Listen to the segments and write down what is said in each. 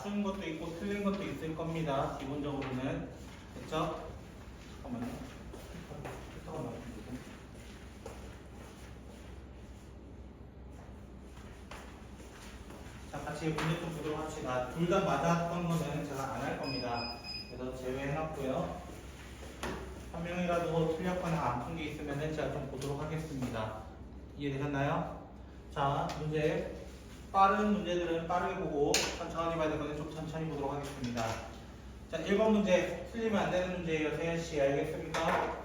맞춘 것도 있고 틀린 것도 있을 겁니다. 기본적으로는. 됐죠? 잠깐만요. 자, 같이 문제 좀 보도록 합시다. 둘 다 맞았던 거는 제가 안 할 겁니다. 그래서 제외해놨고요. 한 명이라도 틀렸거나 안 푼 게 있으면 제가 좀 보도록 하겠습니다. 이해되셨나요? 자, 문제. 빠른 문제들은 빠르게 보고 천천히 봐야 될 거는 좀 천천히 보도록 하겠습니다. 자, 1번 문제. 틀리면 안 되는 문제예요. 세연씨, 알겠습니까?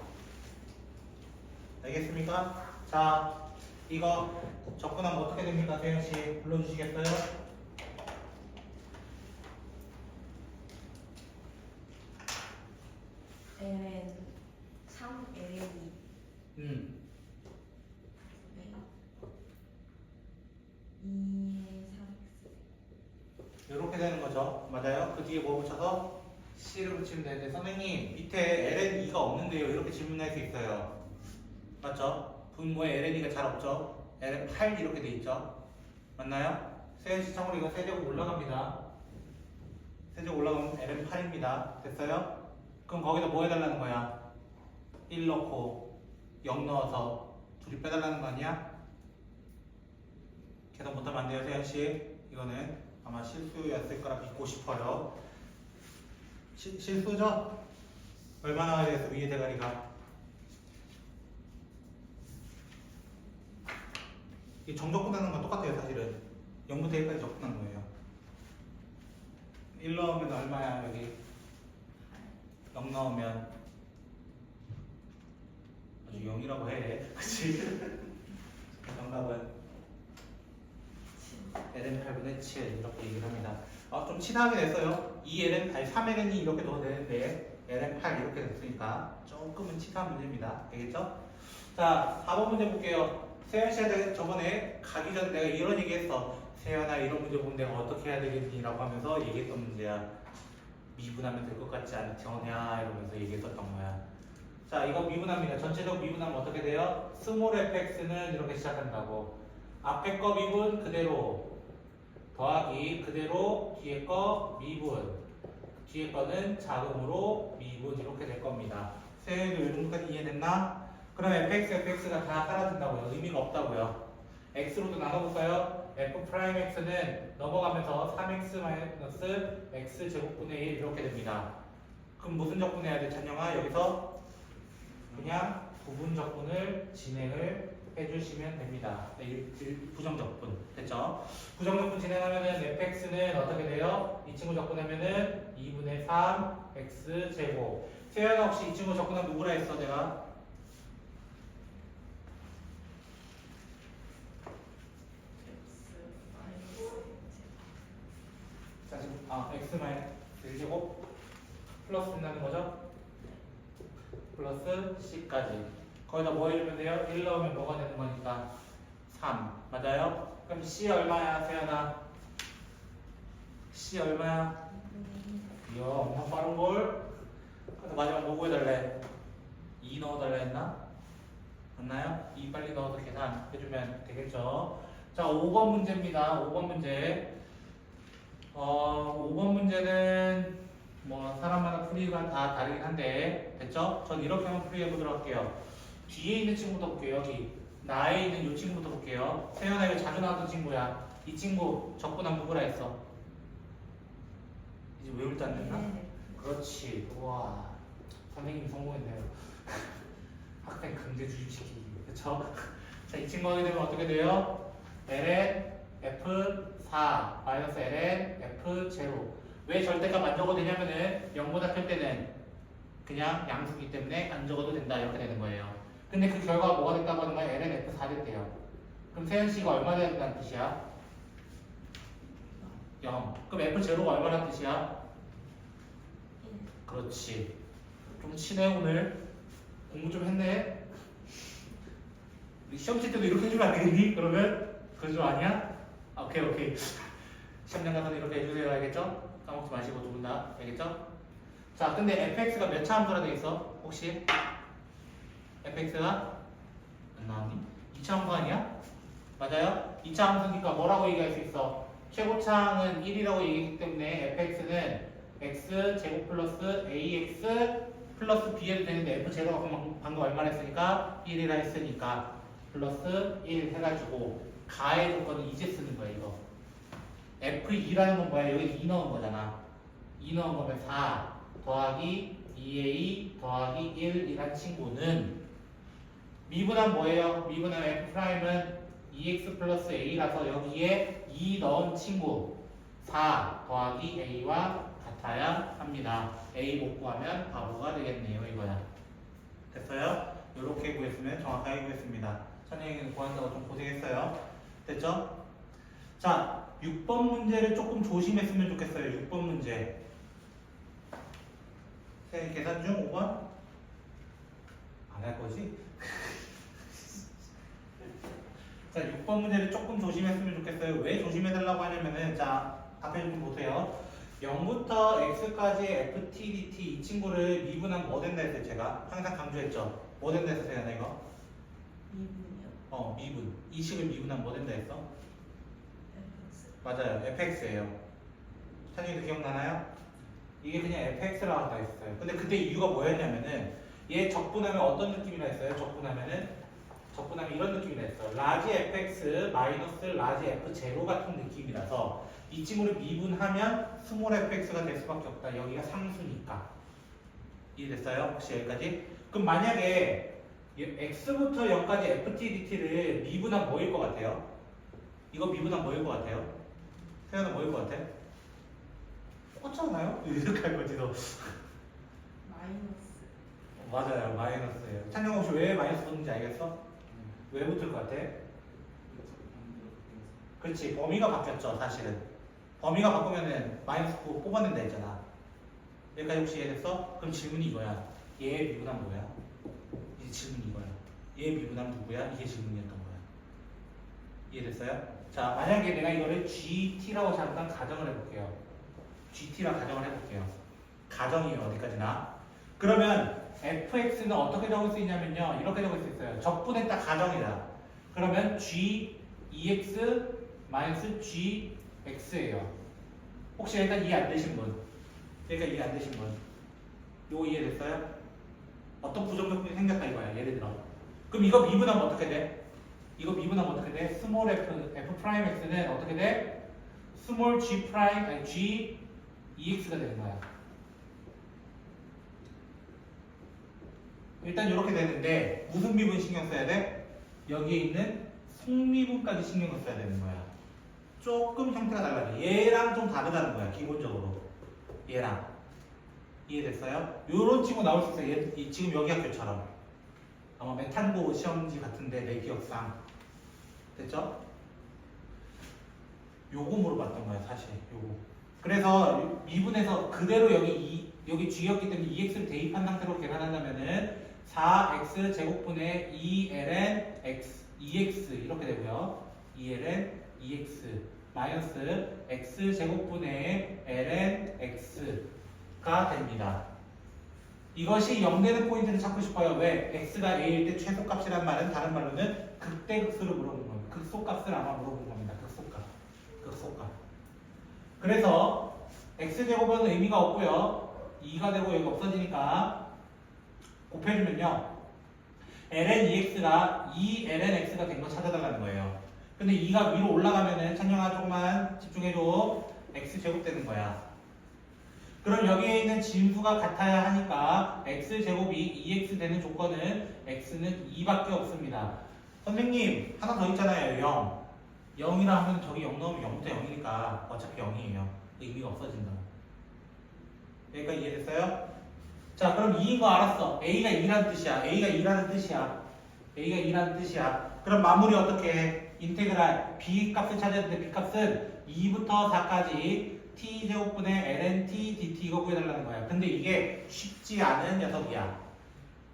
알겠습니까? 자, 이거 접근하면 어떻게 됩니까? 세연씨, 불러주시겠어요? ln 3 ln 2 2의 3x 이렇게 되는 거죠. 맞아요? 그 뒤에 뭐 붙여서 C를 붙이면 되는데 선생님 밑에 ln 2가 없는데요. 이렇게 질문할 수 있어요. 맞죠? 분모에 ln 2가 잘 없죠? ln 8 이렇게 돼 있죠? 맞나요? 세연씨 참고로 이거 세제곱 올라갑니다. 세제곱 올라가면 ln 8입니다. 됐어요? 그럼 거기다 뭐 해달라는 거야? 1 넣고 0 넣어서 둘이 빼달라는 거 아니야? 계산 못하면 안 돼요, 세연씨. 이거는 아마 실수였을 거라 믿고 싶어요. 실수죠? 얼마나 와야 돼서 위에 대가리가? 이 정적분하는 건 똑같아요, 사실은. 0부터 1까지 적분한 거예요. 1 넣으면 얼마야, 여기? 0 넣으면 아주 0이라고 해. 그치? 정답은 ln 8분의 7 이렇게 얘기를 합니다. 좀 치사하게 됐어요. 2ln 8, 3ln이 이렇게 넣어도 되는데 ln 8 이렇게 됐으니까 조금은 치사한 문제입니다. 알겠죠? 자, 4번 문제 볼게요. 세연 씨한테 저번에 가기 전에 내가 이런 얘기 했어. 세연아, 이런 문제 보면 내가 어떻게 해야 되겠니? 라고 하면서 얘기했던 문제야. 미분하면 될 것 같지 않냐? 이러면서 얘기했었던 거야. 자, 이거 미분합니다. 전체적 미분하면 어떻게 돼요? 스몰 fx는 이렇게 시작한다고. 앞에 거 미분 그대로 더하기 그대로 뒤에 거 미분, 뒤에 거는 자금으로 미분 이렇게 될 겁니다. 세연이도 이 정도까지 이해됐나? 그럼 fx, fx가 다 사라진다고요. 의미가 없다고요. x로도 나눠볼까요? f'x는 넘어가면서 3x x 제곱분의 1 이렇게 됩니다. 그럼 무슨 적분해야 돼, 찬영아? 여기서 그냥 부분 적분을 진행을 해주시면 됩니다. 부정 적분 됐죠? 부정 적분 진행하면은 fx는 어떻게 돼요? 이 친구 적분하면은 2분의 3 x 제곱. 세연아, 혹시 이 친구 적분하면 누구라 했어, 내가? 자, 지금 x 마이너스 1제곱 플러스 된다는 거죠? 플러스 c까지. 거기다 뭐 해주면 돼요? 1 넣으면 뭐가 되는 거니까 3. 맞아요? 그럼 c 얼마야, 세연아? c 얼마야? 이야, 엄청 빠른걸? 그래서 마지막 뭐 구해달래? 2 넣어달라 했나? 맞나요? 2 빨리 넣어서 계산해주면 되겠죠? 자, 5번 문제입니다. 5번 문제. 5번 문제는 뭐 사람마다 풀이가 다 다르긴 한데 됐죠? 전 이렇게 한번 풀이해 보도록 할게요. 뒤에 있는 친구부터 볼게요. 여기 나에 있는 이 친구부터 볼게요. 세연아, 이거 자주 나왔던 친구야. 이 친구 적분하면 누구라 했어? 이제 외울 줄 안 됐나? 그렇지. 우와, 선생님이 성공했네요. 학생 강제 주입시키기. 그쵸? 자, 이 친구 하게 되면 어떻게 돼요? ln f4 마이너스 ln f0. 왜 절대값 안 적어도 되냐면은 0보다 클 때는 그냥 양수기 때문에 안 적어도 된다 이렇게 되는 거예요. 근데 그 결과가 뭐가 됐다고 하는 거야? ln f4 됐대요. 그럼 세연씨가 얼마 돼야 된다는 뜻이야? 0. 그럼 f0가 얼마나 뜻이야? 그렇지. 좀 치네 오늘. 공부 좀 했네. 우리 시험 칠 때도 이렇게 해주면 안 되겠니? 그러면? 그런 줄 아니야? 오케이. 시험장 가서 이렇게 해주세요. 알겠죠? 까먹지 마시고 두 분 다. 알겠죠? 자, 근데 fx가 몇 차 함수라 돼 있어? 혹시? fx가 안 나왔니? 2차 함수 아니야? 맞아요? 2차 함수니까 뭐라고 얘기할 수 있어? 최고차항은 1이라고 얘기했기 때문에 fx는 x 제곱 플러스 ax 플러스 b해도 되는데 f 제로가 방금 얼마나 했으니까 1이라 했으니까 플러스 1 해가지고 가의 조건은 이제 쓰는 거야 이거. f2라는 건 뭐야? 여기 2 넣은 거잖아. 2 넣은 거면 4 더하기 2a 더하기 1이란 친구는 미분한 뭐예요? 미분한 f'은 2x 플러스 a라서 여기에 2 넣은 친구 4 더하기 a와 같아야 합니다. a 못 구하면 바보가 되겠네요 이거야. 됐어요? 이렇게 구했으면 정확하게 구했습니다. 선생님이 구한다고 좀 고생했어요. 됐죠? 자, 6번 문제를 조금 조심했으면 좋겠어요. 6번 문제. 선생님 계산 중 5번? 안 할 거지? 자, 6번 문제를 조금 조심했으면 좋겠어요. 왜 조심해달라고 하냐면은, 자, 앞에 좀 보세요. 0부터 x까지 ft, dt 이 친구를 미분하면 뭐 된다 했어요, 제가? 항상 강조했죠. 뭐 된다 했어요, 나 이거? 미분이요. 미분. 이 식을 미분하면 뭐 된다 했어? fx. 맞아요, fx예요. 찬이도 기억나나요? 이게 그냥 fx라고 한다 했어요. 근데 그때 이유가 뭐였냐면은, 얘 적분하면 어떤 느낌이라 했어요? 적분하면 이런 느낌이라 했어요. 라지 fx 마이너스 라지 f 제로 같은 느낌이라서 이 친구를 미분하면 스몰 fx가 될 수밖에 없다. 여기가 상수니까. 이해됐어요? 혹시 여기까지? 그럼 만약에 x부터 0까지 ft, dt를 미분하면 뭐일 것 같아요? 이거 미분하면 뭐일 것 같아요? 세연은 뭐일 것 같아? 똑같잖아요? 이렇게 할 거지 너. 마이너스. 맞아요, 마이너스예요. 찬영 혹시 왜 마이너스 붙는지 알겠어? 왜 붙을 것 같아? 그렇지, 범위가 바뀌었죠, 사실은. 범위가 바꾸면은 마이너스 뽑아낸다 했잖아. 여기까지 혹시 이해됐어? 그럼 질문이 이거야. 얘 미분하면 뭐야? 이제 질문이 이거야. 얘 미분하면 누구야? 이게 질문이었던 거야. 이해됐어요? 자, 만약에 내가 이거를 GT라고 잠깐 가정을 해볼게요. GT라 가정을 해볼게요. 가정이에요, 어디까지나. 그러면 fx는 어떻게 적을 수 있냐면요. 이렇게 적을 수 있어요. 적분했다 가정이다. 그러면 g 2x 마이너스 g x예요. 혹시 일단 이해 안 되신 분? 그러니까 이해 안 되신 분? 요거 이해됐어요? 어떤 부정적분이 생겼다 이거야. 예를 들어. 그럼 이거 미분하면 어떻게 돼? 이거 미분하면 어떻게 돼? 스몰 f 프라임 x는 어떻게 돼? 스몰 g 프라임 아니 g 2x가 되는 거야. 일단 이렇게 되는데 무슨 미분 신경 써야 돼? 여기에 있는 속미분까지 신경을 써야 되는 거야. 조금 형태가 달라져. 얘랑 좀 다르다는 거야. 기본적으로. 얘랑. 이해됐어요? 요런 친구 나올 수 있어요. 지금 여기 학교처럼. 아마 메탄고 시험지 같은데 내 기억상. 됐죠? 요거 물어봤던 거야 사실. 요거. 그래서 미분에서 그대로 여기 g였기 때문에 2x를 대입한 상태로 계산한다면은 4x 제곱분의 2ln x 2x 이렇게 되고요. 2ln 2x 마이너스 x 제곱분의 ln x가 됩니다. 이것이 0되는 포인트를 찾고 싶어요. 왜? x가 a일 때 최소값이란 말은 다른 말로는 극대극소를 물어본 겁니다. 극소값을 아마 물어본 겁니다. 극소값. 그래서 x제곱은 의미가 없고요. 2가 되고 여기 없어지니까 곱해주면요. ln 2x가 2ln x가 된 거 찾아달라는 거예요. 근데 2가 위로 올라가면은 찬영아 조금만 집중해줘. x제곱 되는 거야. 그럼 여기에 있는 진수가 같아야 하니까 x제곱이 2x 되는 조건은 x는 2밖에 없습니다. 선생님 하나 더 있잖아요. 0. 0이라 하면 저기 0 넣으면 0부터 0이니까 어차피 0이에요. 의미가 없어진다. 여기까지 이해됐어요? 자, 그럼 2인 거 알았어. A가 2라는 뜻이야. A가 2라는 뜻이야. 그럼 마무리 어떻게 해? 인테그랄 B 값을 찾아야 되는데 B 값은 2부터 4까지 t제곱분의 ln t dt 이거 구해달라는 거야. 근데 이게 쉽지 않은 녀석이야.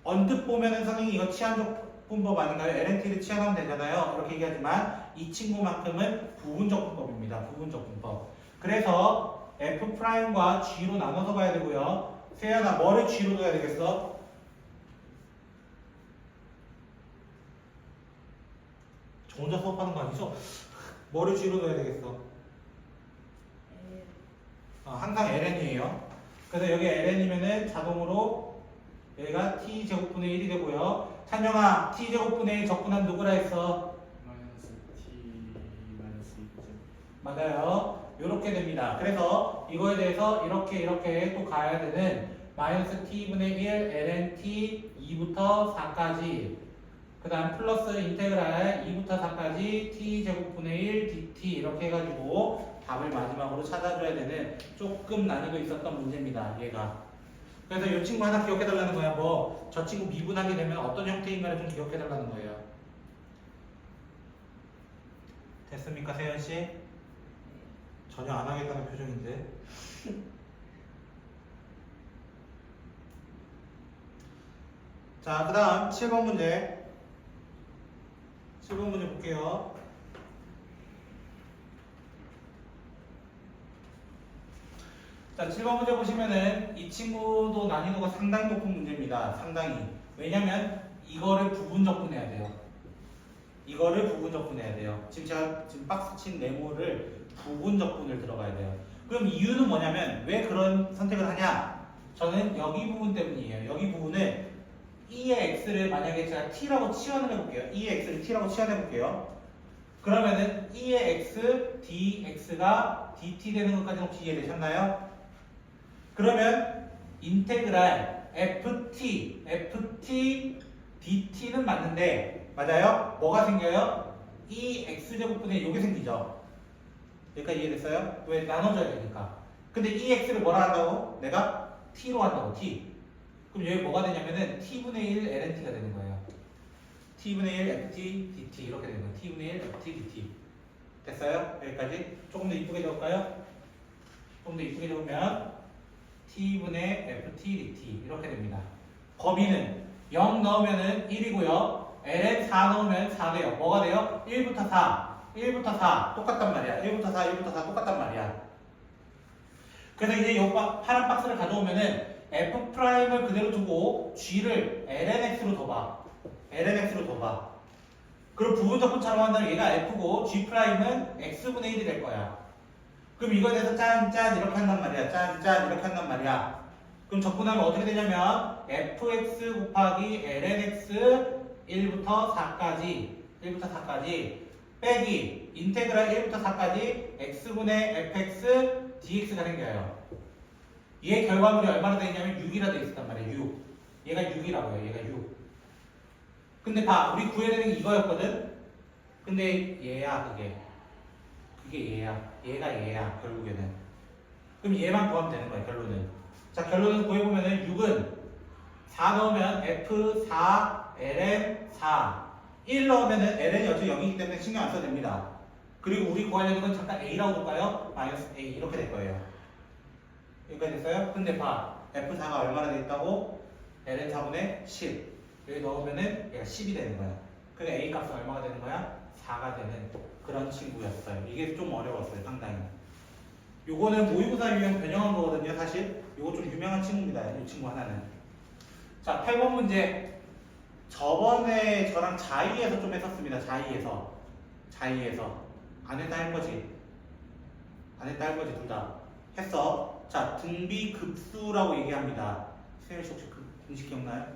언뜻 보면은 선생님이 이거 치환적분법 아닌가요? ln t를 치환하면 되잖아요. 이렇게 얘기하지만 이 친구만큼은 부분적분법입니다. 부분적분법. 그래서 f'과 g로 나눠서 봐야 되고요. 세연아 뭐를 g로 둬야 되겠어? 저 혼자 수업하는 거 아니죠? 뭐를 g로 둬야 되겠어? 항상 ln이에요. 그래서 여기 ln이면은 자동으로 여기가 t제곱분의 1이 되고요. 찬영아, t제곱분의 1 적분하면 누구라 했어? 마이너스 t 마이너스 2죠. 맞아요. 이렇게 됩니다. 그래서 이거에 대해서 이렇게 또 가야 되는 마이너스 t분의 1 ln t 2부터 4까지 그 다음 플러스 인테그랄 2부터 4까지 t제곱분의 1 dt 이렇게 해가지고 답을 마지막으로 찾아줘야 되는 조금 난이도 있었던 문제입니다. 얘가. 그래서 이 친구 하나 기억해달라는 거야. 뭐 저 친구 미분하게 되면 어떤 형태인가를 좀 기억해달라는 거예요. 됐습니까, 세연씨? 전혀 안 하겠다는 표정인데. 자, 그 다음 7번 문제. 7번 문제 볼게요. 자, 7번 문제 보시면은 이 친구도 난이도가 상당히 높은 문제입니다. 상당히. 왜냐면 이거를 부분 적분해야 돼요. 이거를 부분 적분해야 돼요. 지금 제가 지금 박스 친 네모를 부분 적분을 들어가야 돼요. 그럼 이유는 뭐냐면 왜 그런 선택을 하냐? 저는 여기 부분 때문이에요. 여기 부분을 E의 X를 만약에 제가 T라고 치환을 해볼게요. E의 X를 T라고 치환해 볼게요. 그러면은 E의 X, dx가 dt 되는 것까지 혹시 이해되셨나요? 그러면 인테그랄 ft dt는 맞는데 맞아요? 뭐가 생겨요? 이 x제곱분의 요게 생기죠. 여기까지 이해됐어요? 왜 나눠줘야 되니까. 근데 이 x를 뭐라 한다고? 내가 t로 한다고 t. 그럼 여기 뭐가 되냐면은 t분의 1 lnt가 되는 거예요. t분의 1 ft dt 이렇게 되는 거예요. t분의 1 ft dt 됐어요? 여기까지 조금 더 이쁘게 적을까요? 조금 더 이쁘게 적으면 t분의 ft dt 이렇게 됩니다. 범위는 0 넣으면은 1이고요. ln 4 넣으면 4 돼요. 뭐가 돼요? 1부터 4 똑같단 말이야. 1부터 4 똑같단 말이야. 그래서 이제 이 파란 박스를 가져오면은 f'을 그대로 두고 g를 lnx로 둬봐. lnx로 둬봐. 그럼 부분적분처럼 한다면 얘가 f고 g'은 x분의 1이 될 거야. 그럼 이거에 대해서 짠 이렇게 한단 말이야. 짠 이렇게 한단 말이야. 그럼 적분하면 어떻게 되냐면 fx 곱하기 lnx 1부터 4까지 빼기 인테그랄 1부터 4까지 x분의 fx dx가 생겨요. 얘 결과물이 얼마나 되냐면 6이라 돼 있었단 말이야. 6. 얘가 6이라고요. 얘가 6. 근데 봐. 우리 구해야 되는 게 이거였거든. 근데 얘야 그게 얘야. 얘가 얘야 결국에는. 그럼 얘만 구하면 되는 거야 결론은. 자 결론은 구해보면은 6은 4 넣으면 F4 ln 4 1 넣으면은 ln이 어차피 0이기 때문에 신경 안 써도 됩니다. 그리고 우리 구하려는 건 잠깐 a라고 볼까요? 마이너스 a 이렇게 될 거예요. 여기까지 됐어요? 근데 봐 F4가 얼마나 돼 있다고? ln 4분의 10 여기 넣으면은 얘가 10이 되는 거야. 그래서 a 값은 얼마가 되는 거야? 4가 되는 그런 친구였어요. 이게 좀 어려웠어요 상당히. 요거는 모의고사 유형 변형한 거거든요 사실. 요거 좀 유명한 친구입니다. 이 친구 하나는. 자 8번 문제. 저번에 저랑 자의에서 좀 했었습니다. 자의에서 안 했다 할 거지 둘 다 했어. 자 등비급수라고 얘기합니다. 세현씨 혹시 그 공식 기억나요?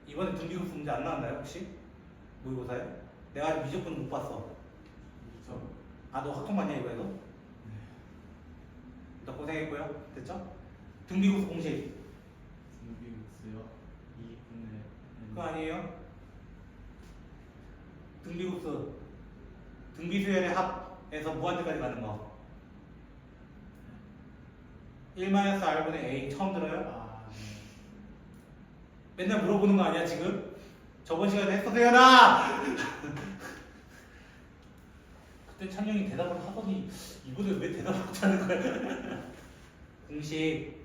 이번에 등비급수 문제 안 나왔나요 혹시? 모의고사에? 내가 아직 미적분은 못 봤어. 아 너 학통 봤냐 이거에도? 너 고생했고요. 됐죠? 등비급수 공식 등비급수요 2분의 그거 아니에요? 등비급수 등비수열의 합에서 무한대까지 가는 거 1-r분의 a 처음 들어요? 맨날 물어보는 거 아니야 지금? 저번 시간에 했어 세연아! 그때 찬영이 대답을 하더니 이번에 왜 대답을 못하는 거야? 공식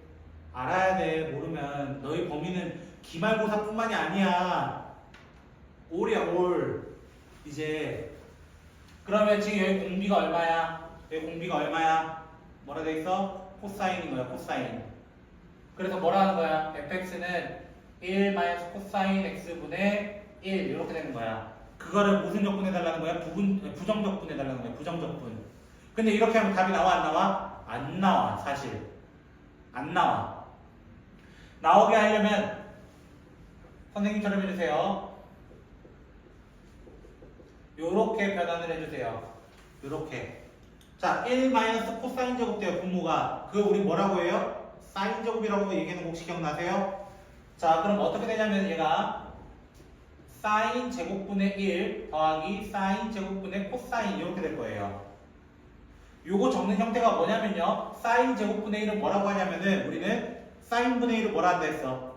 알아야 돼. 모르면 너희 범위는 기말고사뿐만이 아니야. 올이야 올. 이제 그러면 지금 여기 공비가 얼마야? 여기 공비가 얼마야? 뭐라 돼 있어? 코사인인 거야 코사인. 그래서 뭐라 하는 거야? fx는 1 코사인 x분의 1 이렇게 되는 거야. 그거를 무슨 적분해 달라는 거야? 부정적분 해달라는 거야. 부정적분. 근데 이렇게 하면 답이 나와 안 나와? 안 나와. 사실 안 나와. 나오게 하려면 선생님처럼 해주세요. 요렇게 변환을 해주세요. 요렇게. 자, 1 마이너스 코사인 제곱 돼요. 분모가. 그거 우리 뭐라고 해요? 사인 제곱이라고 얘기하는 거 혹시 기억나세요? 자, 그럼 어떻게 되냐면 얘가 사인 제곱분의 1 더하기 사인 제곱분의 코사인 이렇게 될 거예요. 요거 적는 형태가 뭐냐면요. 사인 제곱분의 1은 뭐라고 하냐면은 우리는 사인분의 1을 뭐라 한다 했어?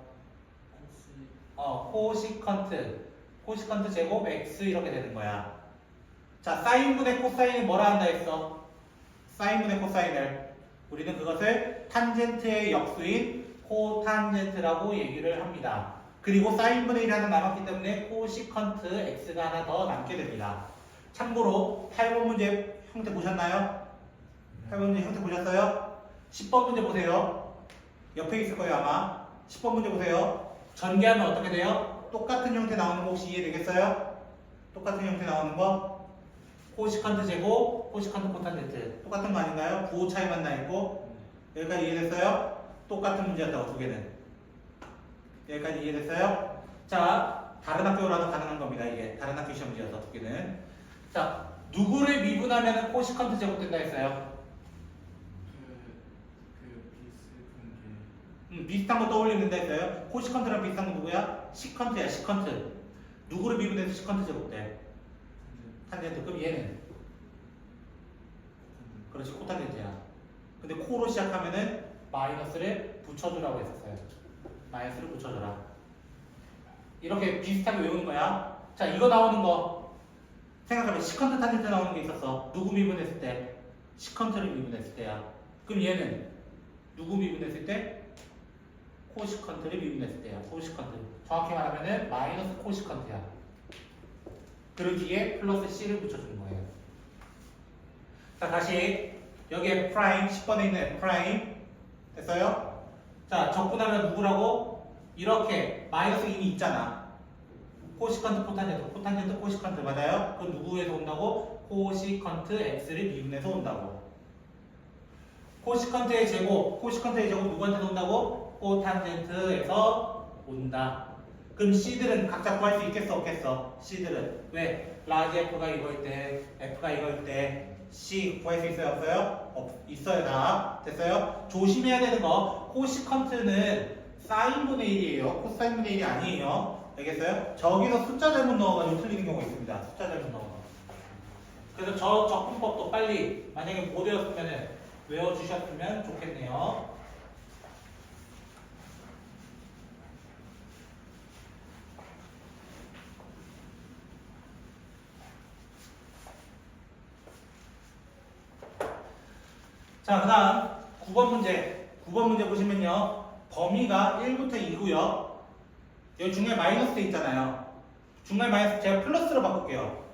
코시컨트 제곱 x 이렇게 되는 거야. 자, 사인분의 코사인은 뭐라 한다 했어? 사인분의 코사인을 우리는 그것을 탄젠트의 역수인 코탄젠트라고 얘기를 합니다. 그리고 사인분의 1이 하나 남았기 때문에 코시컨트 x가 하나 더 남게 됩니다. 참고로 8번 문제 형태 보셨나요? 8번 문제 형태 보셨어요? 10번 문제 보세요. 옆에 있을 거예요 아마. 10번 문제 보세요. 전개하면 어떻게 돼요? 똑같은 형태 나오는 거 혹시 이해되겠어요? 똑같은 형태 나오는 거? 코시컨트 제곱, 코시컨트 코탄젠트 똑같은 거 아닌가요? 부호 차이만 나 있고. 여기까지 이해됐어요? 똑같은 문제였다고 두 개는. 여기까지 이해됐어요? 자, 다른 학교라도 가능한 겁니다. 이게 다른 학교 시험 문제여서 두 개는. 자, 누구를 미분하면 코시컨트 제곱 된다 했어요? 비슷한 거 떠올리는 데 있어요. 코시컨트랑 비슷한 거 누구야? 시컨트야, 시컨트. 누구를 미분해서 시컨트 제곱 돼? 탄젠트. 그럼 얘는? 그렇지, 코탄젠트야. 근데 코로 시작하면은 마이너스를 붙여주라고 했었어요. 마이너스를 붙여줘라. 이렇게 비슷하게 외우는 거야. 자, 이거 나오는 거 생각하면 시컨트 탄젠트 나오는 게 있었어. 누구 미분했을 때? 시컨트를 미분했을 때야. 그럼 얘는 누구 미분했을 때? 코시컨트를 미분했을 때야. 코시컨트. 정확히 말하면은 마이너스 코시컨트야. 그 뒤에 플러스 C를 붙여주는 거예요. 자, 다시 여기 F 프라임 10번에 있는 F 프라임 됐어요? 자, 적분하면 누구라고? 이렇게 마이너스 이미 있잖아. 코시컨트 코탄젠트, 코탄젠트 코시컨트 맞아요? 그건 누구에서 온다고? 코시컨트 X를 미분해서 온다고. 코시컨트의 제곱, 코시컨트의 제곱 누구한테서 온다고? 코탄젠트에서 온다. 그럼 C들은 각자 구할 수 있겠어 없겠어? C들은 왜? 라지 F가 이거일 때, F가 이거일 때 C 구할 수 있어요 없어요? 있어요 다. 됐어요? 조심해야 되는 거 코시컨트는 사인분의 1이에요. 코사인분의 1이 아니에요. 알겠어요? 저기서 숫자 잘못 넣어가지고 틀리는 경우가 있습니다. 숫자 잘못 넣어서. 그래서 저 적분법도 빨리 만약에 못 외웠으면 외워주셨으면 좋겠네요. 자, 그 다음 9번 문제. 9번 문제 보시면요. 범위가 1부터 2고요. 여기 중간에 마이너스 있잖아요. 중간에 마이너스 제가 플러스로 바꿀게요.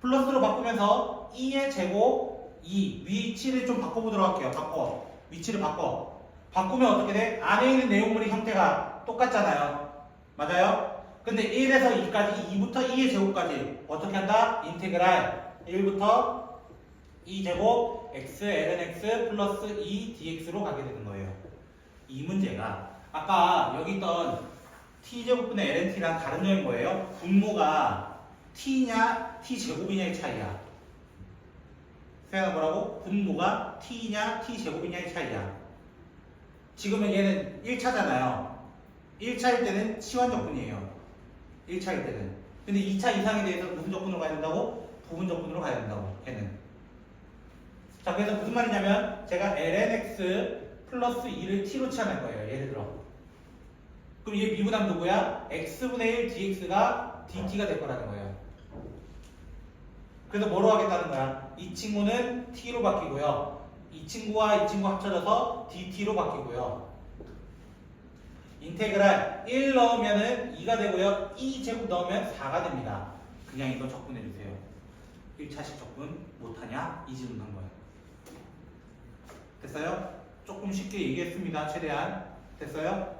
플러스로 바꾸면서 2의 제곱 2 위치를 좀 바꿔보도록 할게요. 위치를 바꿔. 바꾸면 어떻게 돼? 안에 있는 내용물의 형태가 똑같잖아요. 맞아요? 근데 1에서 2까지 2부터 2의 제곱까지 어떻게 한다? 인테그랄 1부터 2제곱 x ln x 플러스 2 dx로 가게 되는 거예요. 이 문제가 아까 여기 있던 t제곱분의 lnt랑 다른 점인 거예요. 분모가 t냐 t제곱이냐의 차이야. 세연아 뭐라고? 분모가 t냐 t제곱이냐의 차이야. 지금은 얘는 1차잖아요. 1차일 때는 치환적분이에요. 1차일 때는. 근데 2차 이상에 대해서 무슨 적분으로 가야 된다고? 부분 적분으로 가야 된다고. 걔는. 자, 그래서 무슨 말이냐면 제가 lnx 플러스 2를 t로 치환할 거예요. 예를 들어. 그럼 얘 미분하면 누구야? x분의 1 dx가 dt가 될 거라는 거예요. 그래서 뭐로 하겠다는 거야? 이 친구는 t로 바뀌고요. 이 친구와 이 친구 합쳐져서 dt로 바뀌고요. 인테그랄 1 넣으면은 2가 되고요. 2제곱 넣으면 4가 됩니다. 그냥 이거 적분해주세요. 1차식 적분 못하냐? 이 질문 한 거예요. 됐어요? 조금 쉽게 얘기했습니다. 최대한. 됐어요?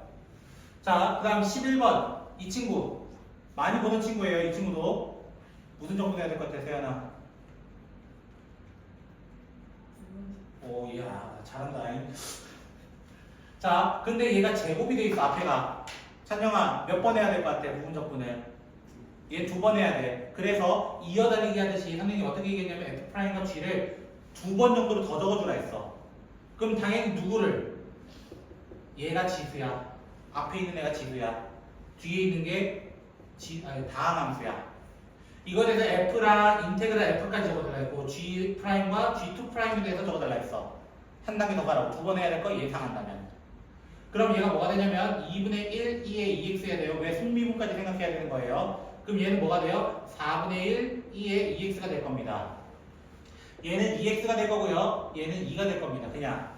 자, 그 다음 11번. 이 친구. 많이 보는 친구예요. 이 친구도. 무슨 적분 해야 될 것 같아, 세연아? 오, 이야. 야, 잘한다. 자, 근데 얘가 제곱이 돼 있어, 앞에가. 찬영아, 몇 번 해야 될 것 같아, 부분적분을? 얘 2번 해야 돼. 그래서 이어달리기 하듯이 선생님이 어떻게 얘기했냐면 F'과 G를 2번 정도로 더 적어주라 했어. 그럼 당연히 누구를? 얘가 지수야. 앞에 있는 애가 지수야. 뒤에 있는 게 다항함수야. 이거에 대해서 F랑 인테그랄 F까지 적어달라 했고 G'과 G2'에 대해서 적어달라 했어. 한 단계 더 가라고. 2번 해야 될 거 예상한다면. 그럼 얘가 뭐가 되냐면 2분의 1, 2의 2x가 돼요. 왜 속미분까지 생각해야 되는 거예요? 그럼 얘는 뭐가 돼요? 4분의 1, 2의 2x가 될 겁니다. 얘는 2x가 될 거고요. 얘는 2가 될 겁니다. 그냥.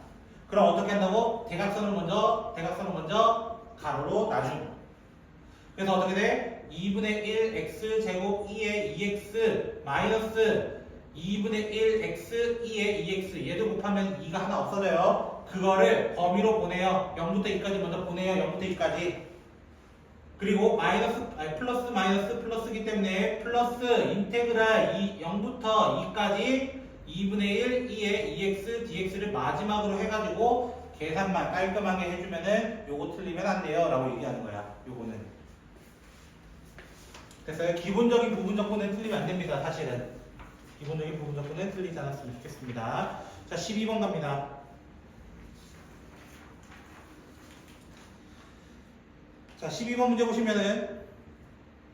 그럼 어떻게 한다고? 대각선을 먼저 가로로 나중. 그래서 어떻게 돼? 2분의 1 x제곱 2의 2x 마이너스 2분의 1 x 2의 2x 얘도 곱하면 2가 하나 없어져요. 그거를 범위로 보내요. 0부터 2까지 먼저 보내요. 0부터 2까지. 그리고 플러스 마이너스 플러스이기 때문에 플러스 인테그랄 0부터 2까지 2분의 1 2의 2x dx를 마지막으로 해가지고 계산만 깔끔하게 해주면은 요거 틀리면 안 돼요 라고 얘기하는 거야. 요거는 됐어요? 기본적인 부분적분은 틀리면 안 됩니다. 사실은 기본적인 부분적분은 틀리지 않았으면 좋겠습니다. 자, 12번 갑니다. 자, 12번 문제 보시면은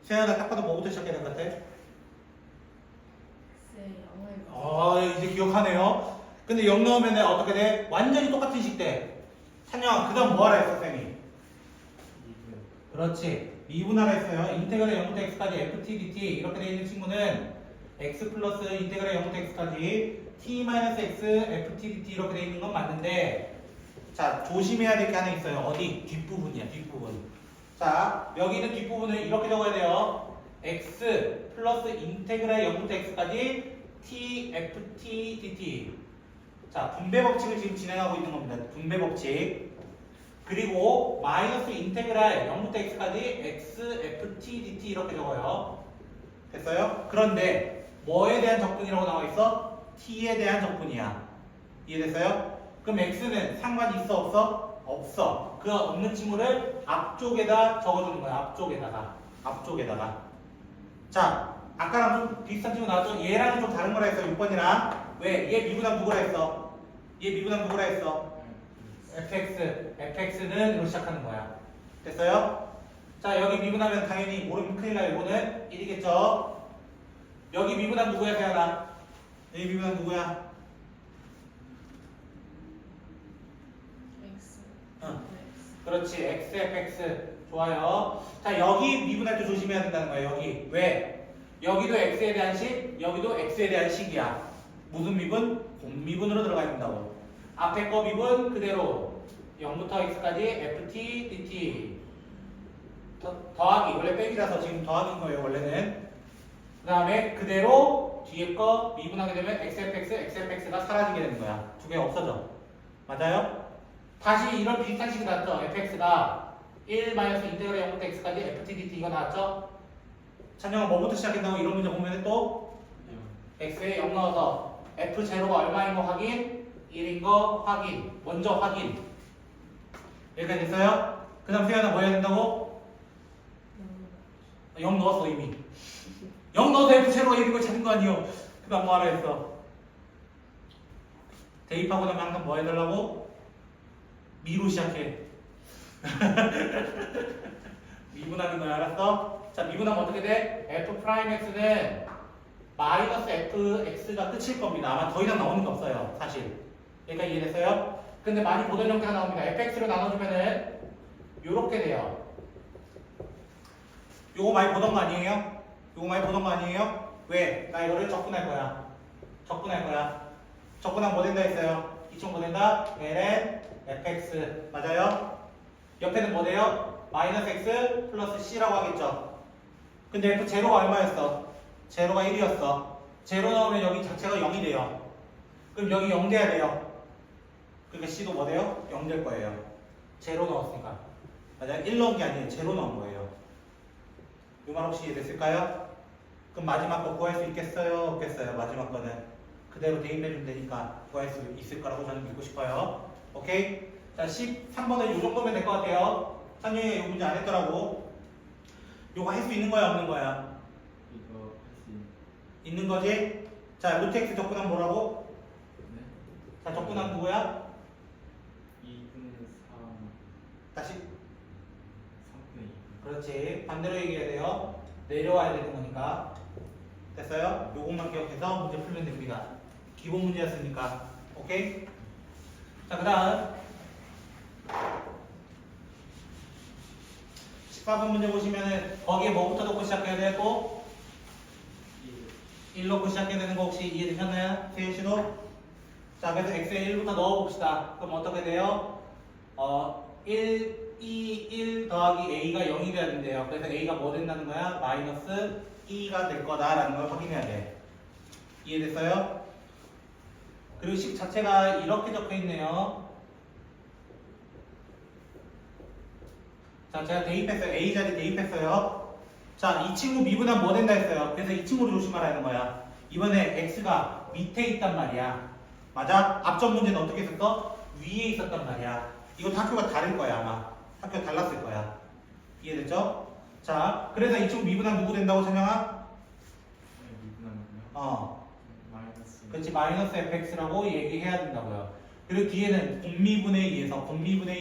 세연아 딱 봐도 뭐부터 시작해야 될 것 같아? 이제 기억하네요. 근데 0 넣으면 어떻게 돼? 완전히 똑같은 식대. 찬영아, 그 다음 뭐 하라 했어, 쌤이? 2분. 그렇지. 미분하라 했어요. 인테그랄 0부터 x까지 ft dt 이렇게 되어 있는 친구는 x 플러스 인테그랄 0부터 x까지 t 마이너스 x ft dt 이렇게 되어 있는 건 맞는데 자, 조심해야 될 게 하나 있어요. 어디? 뒷부분이야, 뒷부분. 자, 여기 있는 뒷부분을 이렇게 적어야 돼요. x 플러스 인테그랄 0부터 x까지 t ft dt. 자, 분배 법칙을 지금 진행하고 있는 겁니다. 분배 법칙. 그리고 마이너스 인테그랄 0부터 x까지 x ft dt 이렇게 적어요. 됐어요? 그런데 뭐에 대한 적분이라고 나와 있어? t에 대한 적분이야. 이해됐어요? 그럼 x는 상관이 있어 없어? 없어. 그 없는 친구를 앞쪽에다 적어주는 거야. 앞쪽에다가. 자, 아까랑 좀 비슷한 친구 나왔죠? 얘랑은 좀 다른 거라 했어. 6번이랑. 왜? 얘 미분함 누구라 했어? fx는 이로 시작하는 거야. 됐어요? 자, 여기 미분하면 당연히 모르면 큰일 나요. 이거는 1이겠죠? 여기 미분함 누구야, 세연아? 여기 미분함 누구야? X. 응. 그렇지. xfx. 좋아요. 자, 여기 미분할 때 조심해야 된다는 거야. 여기. 왜? 여기도 x에 대한 식, 여기도 x에 대한 식이야. 무슨 미분? 곱미분으로 들어가야 된다고. 앞에 거 미분 그대로 0부터 x까지 ft dt 더하기. 원래 빼기라서 지금 더하기인 거예요. 원래는. 그 다음에 그대로 뒤에 거 미분하게 되면 xfx가 사라지게 되는 거야. 두 개 없어져. 맞아요? 다시 이런 비슷한 식이 나왔죠. fx가 1 마이너스 인테그랄 0부터 x까지 ft dt 이거 나왔죠? 찬영아 뭐부터 시작한다고 이런 문제 보면 또 x에 0 넣어서 f0가 얼마인 거 확인, 1인 거 확인, 먼저 확인. 여기까지 됐어요? 그 다음 세연아 뭐 해야 된다고? 0 넣었어 이미. 0 넣어서 f0가 1인 걸 찾은 거 아니에요? 그 다음 뭐 하라 했어? 대입하고 나면 항상 뭐 해달라고? 미로 시작해. 미분하는 거야, 알았어? 자, 미분하면 어떻게 돼? f'x는 마이너스 fx가 끝일 겁니다. 아마 더 이상 나오는 게 없어요, 사실. 그러니까 이해됐어요? 근데 많이 보던 형태가 나옵니다. fx로 나눠주면은 요렇게 돼요. 요거 많이 보던 거 아니에요? 왜? 나 이거를 적분할 거야. 적분하면 뭐 된다 했어요? 이쪽 뭐 된다? ln fx. 맞아요? 옆에는 뭐 돼요? 마이너스 x 플러스 c라고 하겠죠. 근데 f0가 얼마였어? 0가 1이었어. 0 넣으면 여기 자체가 0이 돼요. 그럼 여기 0 돼야 돼요. 그러니까 c도 뭐 돼요? 0 될 거예요. 0 넣었으니까. 맞아요? 1 넣은 게 아니에요. 0 넣은 거예요. 이 말 혹시 이해됐을까요? 그럼 마지막 거 구할 수 있겠어요? 없겠어요? 마지막 거는 그대로 대입해주면 되니까 구할 수 있을 거라고 저는 믿고 싶어요. 오케이? 자, 13번은 이 정도면 될 것 같아요. 찬영이가 이 문제 안 했더라고. 요거 할 수 있는 거야, 없는 거야? 이거 할 수 있는 거지? 자, 루트 x 적분하면 뭐라고? 있네. 자, 적분하면 누구야? 2분의 3, 다시. 3분의 2분. 그렇지. 반대로 얘기해야 돼요. 내려와야 되는 거니까. 됐어요? 요것만 기억해서 문제 풀면 됩니다. 기본 문제였으니까. 오케이? 자, 그 다음 14번 문제 보시면은 거기에 뭐부터 넣고 시작해야 돼요? 또 1 넣고 시작해야 되는 거 혹시 이해되셨나요? 세윤 씨도? 자, 그래서 x에 1부터 넣어봅시다. 그럼 어떻게 돼요? 1, 2, 1 더하기 a가 0이 돼야 된대요. 그래서 a가 뭐 된다는 거야? 마이너스 2가 될 거다라는 걸 확인해야 돼. 이해됐어요? 그리고 식 자체가 이렇게 적혀 있네요. 자, 제가 대입했어요. A 자리 대입했어요. 자, 이 친구 미분하면 뭐 된다 했어요. 그래서 이 친구를 조심하라는 거야. 이번에 x가 밑에 있단 말이야. 맞아? 앞전 문제는 어떻게 있었어? 위에 있었단 말이야. 이것도 학교가 다를 거야, 아마. 학교가 달랐을 거야. 이해됐죠? 자, 그래서 이 친구 미분하면 누구 된다고, 찬영아? 미분하면요? 마이너스. 그렇지, 마이너스 fx라고 얘기해야 된다고요. 그리고 뒤에는 곱미분에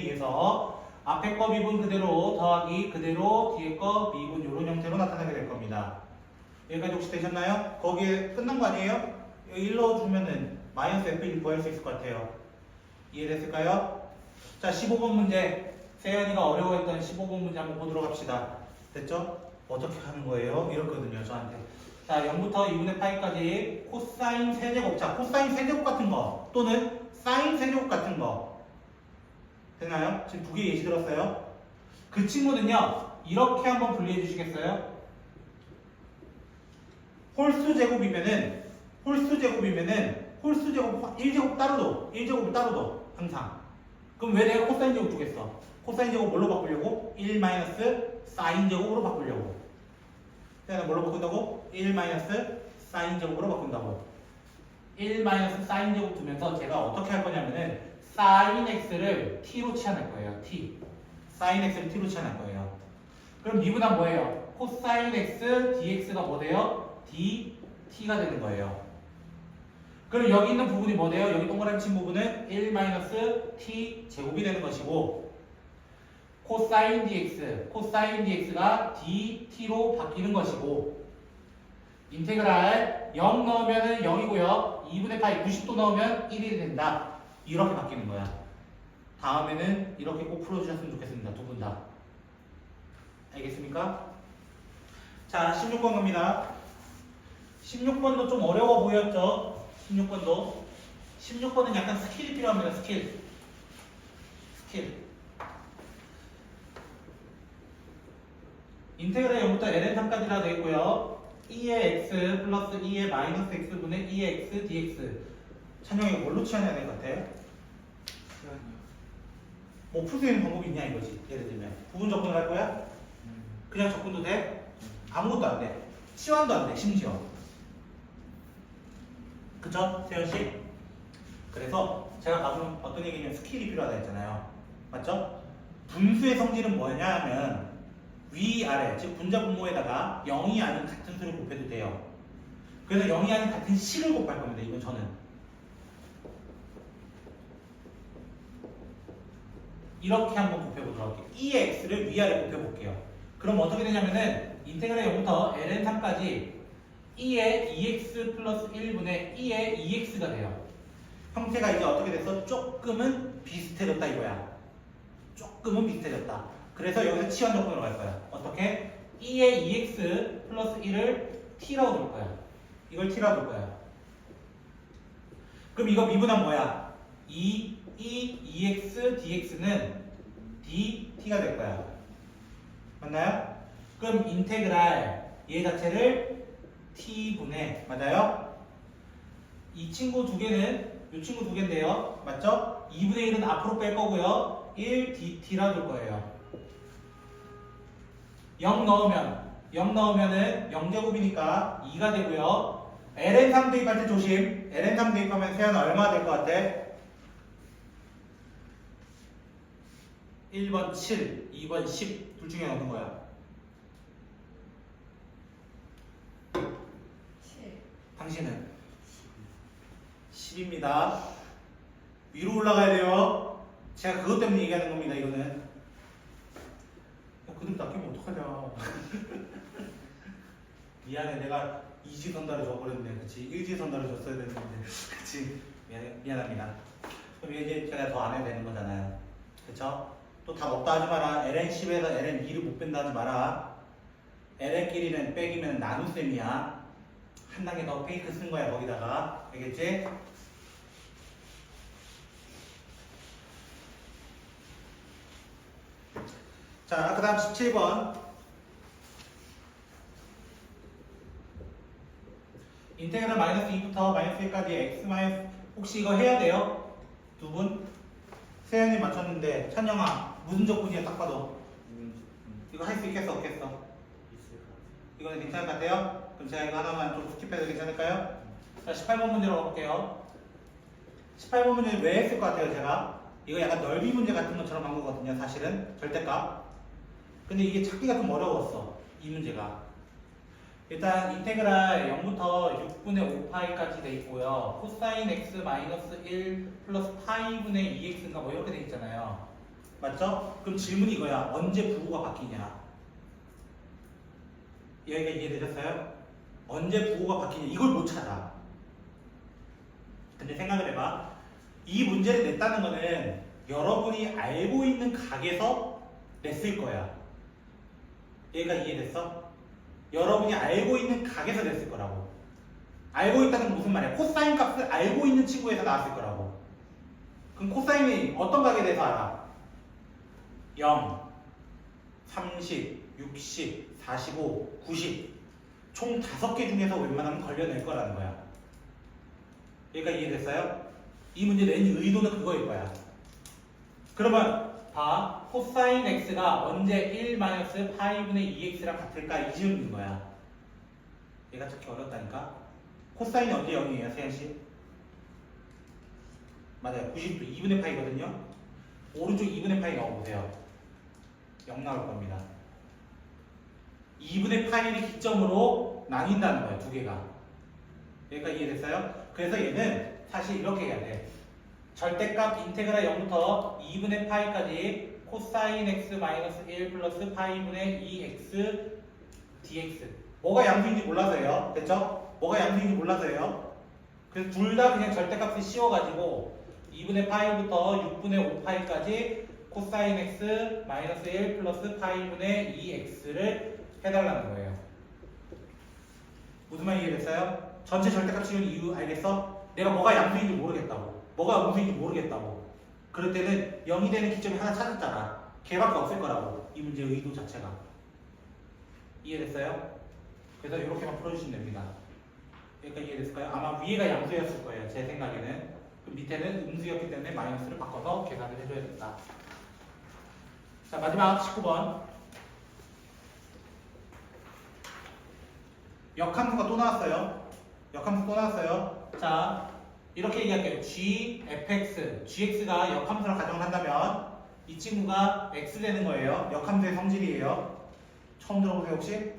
의해서 앞에 거 미분 그대로 더하기 그대로 뒤에 거 미분 이런 형태로 나타나게 될 겁니다. 여기까지 혹시 되셨나요? 거기에 끝난 거 아니에요? 여기 1 넣어주면은 마이너스 f1 구할 수 있을 것 같아요. 이해됐을까요? 자, 15번 문제. 세연이가 어려워했던 15번 문제 한번 보도록 합시다. 됐죠? 어떻게 하는 거예요? 이렇거든요, 저한테. 자, 0부터 2분의 파이까지 코사인 세제곱. 자, 코사인 세제곱 같은 거 또는 사인 세제곱 같은 거 되나요? 지금 두 개 예시 들었어요. 그 친구는요, 이렇게 한번 분리해 주시겠어요? 홀수 제곱이면은 홀수 제곱 1제곱 따로 둬. 1제곱을 따로 둬. 항상. 그럼 왜 내가 코사인 제곱 두겠어? 코사인 제곱 뭘로 바꾸려고? 1 마이너스 사인 제곱으로 바꾸려고. 그냥 뭘로 바꾼다고? 1 마이너스 사인 제곱으로 바꾼다고. 1 마이너스 사인 제곱 두면서 제가 어떻게 할 거냐면은 사인 x를 t로 치환할 거예요. t. 사인 x를 t로 치환할 거예요. 그럼 미분하면 뭐예요? 코사인 x dx가 뭐 돼요? dt가 되는 거예요. 그럼 여기 있는 부분이 뭐 돼요? 여기 동그라미 친 부분은 1 마이너스 t 제곱이 되는 것이고 코사인 dx가 dt로 바뀌는 것이고 인테그랄 0 넣으면 0이고요. 2분의 파이 90도 넣으면 1이 된다. 이렇게 바뀌는 거야. 다음에는 이렇게 꼭 풀어주셨으면 좋겠습니다. 두 분 다. 알겠습니까? 자, 16번 갑니다. 16번도 좀 어려워 보였죠? 16번은 약간 스킬이 필요합니다. 스킬. 인테그랄 0부터 ln3까지라 되어 있고요. 2의 x 플러스 2의 마이너스 x분의 2의 x dx. 찬영이 뭘로 치환해야 될 것 같아요? 시간이요. 뭐 풀 수 있는 방법이 있냐 이거지. 예를 들면 부분 접근을 할 거야? 그냥 접근도 돼? 아무것도 안 돼. 치환도 안 돼. 심지어. 그쵸? 세연씨? 그래서 제가 방금 어떤 얘기냐면 스킬이 필요하다 했잖아요. 맞죠? 분수의 성질은 뭐냐 하면 위아래, 즉 분자 분모에다가 0이 아닌 같은 수를 곱해도 돼요. 그래서 0이 아닌 같은 식을 곱할 겁니다. 이건 저는. 이렇게 한번 곱해보도록 할게요. 2의 x를 위아래 곱해볼게요. 그럼 어떻게 되냐면은 인테그랄 0부터 ln3까지 2의 2x 플러스 1분의 2의 2x가 돼요. 형태가 이제 어떻게 돼서 조금은 비슷해졌다 이거야. 조금은 비슷해졌다. 그래서 여기서 치환 조건으로 갈 거야. 어떻게? 2의 2x 플러스 1을 t라고 둘 거야. 이걸 t라고 둘 거야. 그럼 이거 미분하면 뭐야? 2x dx는 dt가 될 거야. 맞나요? 그럼 인테그랄 얘 자체를 t분의 맞아요? 이 친구 두 개는 이 친구 두 개인데요. 맞죠? 2분의 1은 앞으로 뺄 거고요. 1 dt라 둘 거예요. 0 넣으면은 0제곱이니까 2가 되고요. ln3 대입할 때 조심. ln3 대입하면 세연은 얼마 될 것 같아? 1번 7, 2번 10 둘 중에 어느 거야? 7. 당신은? 10입니다. 위로 올라가야 돼요. 제가 그것 때문에 얘기하는 겁니다. 이거는. 야, 그들 낚이면 어떡하냐. 미안해. 내가 이지선다를 줘버렸네. 그치? 일지선다를 줬어야 되는데. 그치? 미안합니다. 그럼 이제 제가 더 안 해도 되는 거잖아요. 그쵸? 또 답 없다 하지 마라. ln10에서 ln2를 못 뺀다 하지 마라. ln끼리는 빼기면 나눗셈이야. 한 단계 더 페이크 쓴 거야, 거기다가. 알겠지? 자, 그 다음 17번. 인테그랄 마이너스 2부터 마이너스 1까지 x 마이너스, 혹시 이거 해야 돼요? 두 분? 세연이 맞췄는데, 찬영아, 무슨 조건이야, 딱 봐도. 이거 할 수 있겠어, 없겠어? 있을 것 같아요. 이거는 괜찮을 것 같아요? 그럼 제가 이거 하나만 좀 스킵해도 괜찮을까요? 자, 18번 문제로 가볼게요. 18번 문제는 왜 했을 것 같아요, 제가? 이거 약간 넓이 문제 같은 것처럼 한 거거든요, 사실은. 절대값. 근데 이게 찾기가 좀 어려웠어, 이 문제가. 일단 인테그랄 0부터 6분의 5파이까지 돼 있고요. 코사인 x 마이너스 1 플러스 파이분의 2x인가 뭐 이렇게 돼 있잖아요. 맞죠? 그럼 질문이 이거야. 언제 부호가 바뀌냐? 여기가 이해되셨어요? 언제 부호가 바뀌냐? 이걸 못 찾아. 근데 생각을 해봐. 이 문제를 냈다는 거는 여러분이 알고 있는 각에서 냈을 거야. 얘가 이해됐어? 여러분이 알고 있는 각에서 냈을 거라고. 알고 있다는 건 무슨 말이야? 코사인 값을 알고 있는 친구에서 나왔을 거라고. 그럼 코사인이 어떤 각에 대해서 알아? 0, 30, 60, 45, 90. 총 5개 중에서 웬만하면 걸려낼 거라는 거야. 얘가 이해됐어요? 이 문제 낸 의도는 그거일 거야. 그러면 봐. 코사인 x가 언제 1 마이너스 파이분의 2x랑 같을까? 이 질문인 거야. 얘가 찾기 어렵다니까? 코사인이 언제 0이에요, 세연씨? 맞아요. 90도 2분의 파이거든요? 오른쪽 2분의 파이 넣어보세요. 0 나올 겁니다. 2분의 파이를 기점으로 나뉜다는 거예요, 두 개가. 여기까지 이해됐어요? 그래서 얘는 사실 이렇게 해야 돼. 절대값 인테그랄 0부터 2분의 파이까지 코사인 x 마이너스 1 플러스 파이분의 2x dx. 뭐가 양수인지 몰라서예요. 됐죠? 뭐가 양수인지 몰라서예요. 그래서 둘 다 그냥 절대값을 씌워가지고 2분의 파이부터 6분의 5파이까지 코사인 x 마이너스 1 플러스 파이분의 2x를 해달라는 거예요. 무슨 말 이해됐어요? 전체 절대값 씌운 이유 알겠어? 내가 뭐가 양수인지 모르겠다고. 뭐가 음수인지 모르겠다고. 그럴 때는 0이 되는 기점이 하나 찾았잖아. 걔밖에 없을 거라고. 이 문제의 의도 자체가. 이해됐어요? 그래서 이렇게만 풀어주시면 됩니다. 여기까지 이해됐을까요? 아마 위에가 양수였을 거예요. 제 생각에는. 그 밑에는 음수였기 때문에 마이너스를 바꿔서 계산을 해줘야 된다. 자, 마지막 19번. 역함수가 또 나왔어요. 역함수 또 나왔어요. 자, 이렇게 얘기할게요. g, fx, gx가 역함수를 가정을 한다면 이 친구가 x 되는 거예요. 역함수의 성질이에요. 처음 들어보세요 혹시?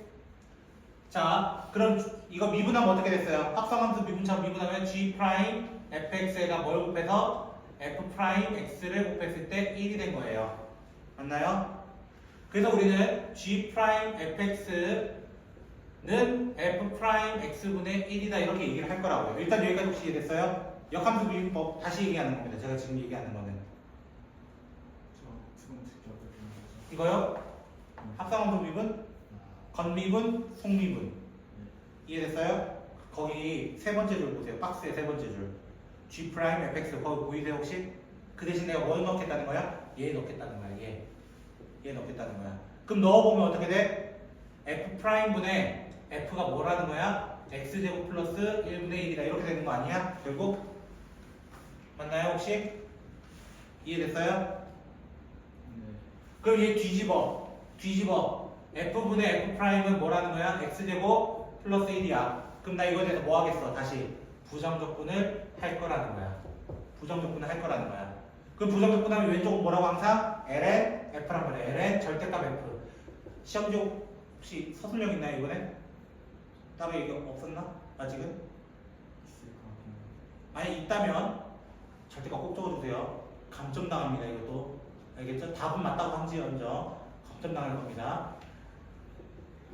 자, 그럼 이거 미분하면 어떻게 됐어요? 합성함수 미분처럼 미분하면 g 프라임 fx에다 뭘 곱해서 f 프라임 x를 곱했을 때 1이 된 거예요. 맞나요? 그래서 우리는 g 프라임 fx는 f 프라임 x분의 1이다 이렇게 얘기를 할 거라고요. 일단 여기까지 혹시 이해됐어요? 역함수 미분법 다시 얘기하는 겁니다. 제가 지금 얘기하는 거는 저 두 번째 게 어떻게 되는 거죠? 이거요. 합성함수 미분, 건미분, 속미분. 네. 이해됐어요? 거기 세 번째 줄 보세요. 박스의 세 번째 줄. g 프라임 fx 거기 보이세요 혹시? 그 대신 내가 뭘 넣겠다는 거야? 얘 넣겠다는 거야. 얘 넣겠다는 거야. 그럼 넣어보면 어떻게 돼? f 프라임분의 f가 뭐라는 거야? x제곱 플러스 1분의 1이다 이렇게 되는 거 아니야? 결국? 맞나요 혹시? 이해됐어요? 네. 그럼 얘 뒤집어 f분의 f 프라임은 뭐라는 거야? x제곱 플러스 1이야. 그럼 나 이거에 대해서 뭐 하겠어? 다시 부정적분을 할 거라는 거야. 부정적분을 할 거라는 거야. 그 부정적분 하면 왼쪽은 뭐라고 항상? ln f란 말이야. ln 절대값 f. 시험지 혹시 서술형 있나요 이번에? 따로 이거 없었나? 아직은? 있을 것 같긴 한데. 만약 있다면 절대값 꼭 적어주세요. 감점당합니다 이것도. 알겠죠? 답은 맞다고 한지언정 감점당할 겁니다.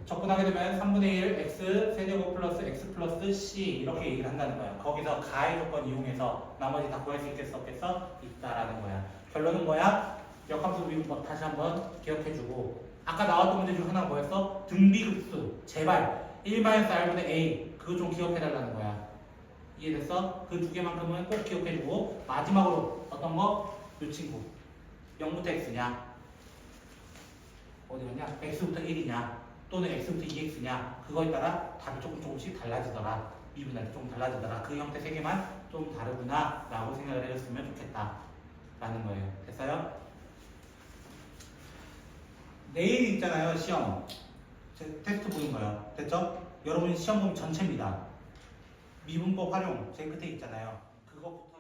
접근하게 되면 3분의 1 x 세제곱 플러스 x 플러스 c 이렇게 얘기를 한다는 거야. 거기서 가의 조건 이용해서 나머지 다 구할 수 있겠어 없겠어? 있다라는 거야. 결론은 뭐야? 역함수 미분법 다시 한번 기억해주고 아까 나왔던 문제 중 하나가 뭐였어? 등비급수 제발 1-r분의 a 그거 좀 기억해달라는 거야. 이해됐어? 그 두 개만큼은 꼭 기억해주고 마지막으로 어떤 거? 이 친구 0부터 x냐 어디 갔냐? x부터 1이냐 또는 x부터 2x냐 그거에 따라 답이 조금씩 달라지더라. 미분할 때 조금 달라지더라. 그 형태 세 개만 좀 다르구나 라고 생각을 해줬으면 좋겠다 라는 거예요. 됐어요? 내일 있잖아요 시험 테스트 보는 거예요. 됐죠? 여러분 시험 보면 전체입니다. 미분법 활용 제일 끝에 있잖아요. 그것부터